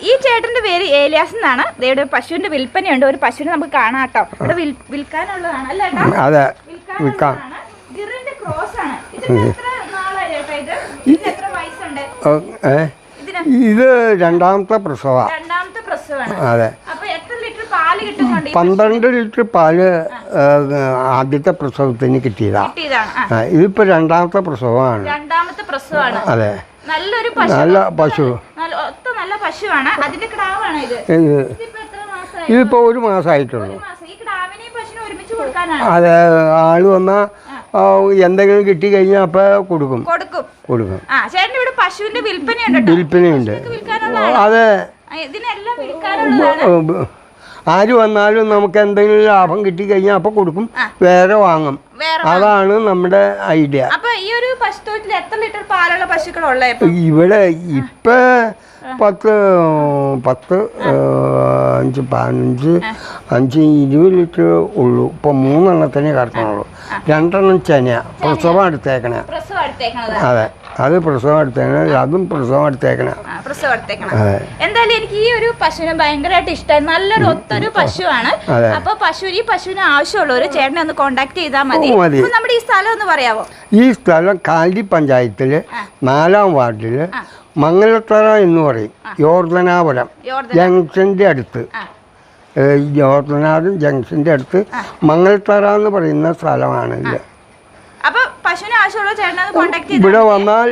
ഈ ചേട്ടന്റെ പേര് ഏലിയാസ് എന്നാണ്. ഇവിടെ പശുവിന്റെ വിൽപ്പനയുണ്ട്. ഒരു പശുവിനെ നമുക്ക് കാണാം കേട്ടോ. ഇവിടെ വിൽക്കാനുള്ളതാണ് അല്ലേ? അതെ, വിൽക്കാനുള്ളതാണ്. ഗിറിന്റെ ക്രോസ് ആണ്. ഇതിന് എത്ര നാളായി ചേട്ടാ ഇത്? ഇതിന് എത്ര വയസ്സുണ്ട്? ഇത് രണ്ടാമത്തെ പ്രസവമാണ്. രണ്ടാമത്തെ പ്രസവമാണ്. അതെ. അപ്പൊ എത്ര ലിറ്റർ പാല് കിട്ടുന്നുണ്ട്? 12 ലിറ്റർ പാല് ആദ്യത്തെ പ്രസവത്തിന് കിട്ടിയതാണ്. ഇതിപ്പോ രണ്ടാമത്തെ പ്രസവമാണ്. രണ്ടാമത്തെ പ്രസവമാണ്. അതെ. നല്ലൊരു പശു, നല്ല പശു, നല്ല പശുവാണ്. അതിന്റെ കിടാവാണ് ഇത്. ഇതിപ്പോ 1 മാസമായിട്ടുള്ളൂ. കൊടുക്കാനാണ്. അതെ, ആള് വന്നാ എന്തെങ്കിലും കിട്ടി കഴിഞ്ഞാൽ അപ്പൊ കൊടുക്കും. ചേട്ടൻ ഇവിടെ പശുവിന്റെ വിൽപ്പനയുണ്ട്. അതെ, ആര് വന്നാലും നമുക്ക് എന്തെങ്കിലും ലാഭം കിട്ടി കഴിഞ്ഞാൽ അപ്പൊ കൊടുക്കും, വേറെ വാങ്ങും. അതാണ് നമ്മുടെ ഐഡിയ. ഇവിടെ ഇപ്പൊ 10, 5, 15, 20 ലിറ്റർ ഉള്ളൂ. ഇപ്പൊ 3 എണ്ണത്തിനെ കറക്കണുള്ളൂ. 2 എണ്ണം ചെനയാ, പ്രസവം എടുത്തേക്കണ. അതെ, അത് പ്രസവം എടുത്തേക്കണ, അതും പ്രസവം എടുത്തേക്കണ. എന്തായാലും എനിക്ക് ഈ ഒരു പശുവിനെ ഭയങ്കരമായിട്ട് ഇഷ്ടമായി. നല്ലൊരു ഒത്തൊരു പശുവാണ്. അപ്പൊ ഈ പശുവിന് ആവശ്യമുള്ളവര് ചേട്ടനെ ഒന്ന് കോണ്ടാക്ട് ചെയ്താൽ മതി. നമ്മുടെ ഈ സ്ഥലം ഒന്ന് പറയാമോ? ഈ സ്ഥലം കാലടി പഞ്ചായത്തില് 4-ാം വാർഡില് മംഗലത്തറ എന്ന് പറയും. യോർദനാപുരം ജംഗ്ഷന്റെ അടുത്ത്, യോർദനാപുരം ജംഗ്ഷന്റെ അടുത്ത് മംഗലത്തറ എന്ന് പറയുന്ന സ്ഥലമാണ് ഇത്. ഇവിടെ വന്നാൽ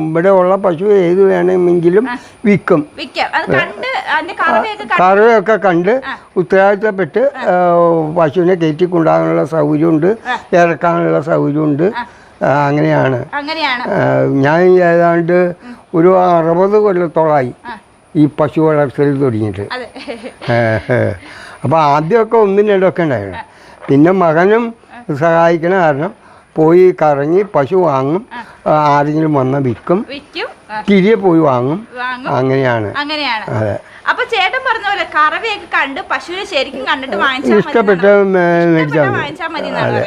ഇവിടെ ഉള്ള പശു ഏത് വേണമെങ്കിലും വിൽക്കും. കറവയൊക്കെ കണ്ട് ഉത്തരവാദിത്തപ്പെട്ട് പശുവിനെ കയറ്റിക്കൊണ്ടാകാനുള്ള സൗകര്യമുണ്ട്, ഇറക്കാനുള്ള സൗകര്യമുണ്ട്. അങ്ങനെയാണ്. ഞാൻ ഏതാണ്ട് ഒരു 60 കൊല്ലത്തോളമായി ഈ പശു വളർത്തൽ തുടങ്ങിയിട്ട്. അപ്പോൾ ആദ്യമൊക്കെ 1-2 ഉണ്ടായിരുന്നു. പിന്നെ മകനും സഹായിക്കണ കാരണം പോയി കറങ്ങി പശു വാങ്ങും, ആരെങ്കിലും വന്ന വിൽക്കും, തിരികെ പോയി വാങ്ങും. അങ്ങനെയാണ്. അതെ. അപ്പൊ ചേട്ടൻ പറഞ്ഞ പോലെ കറവയൊക്കെ കണ്ട് പശുവിനെ ശരിക്കും കണ്ടിട്ട് ഇഷ്ടപ്പെട്ട് മേടിച്ചാൽ മതി.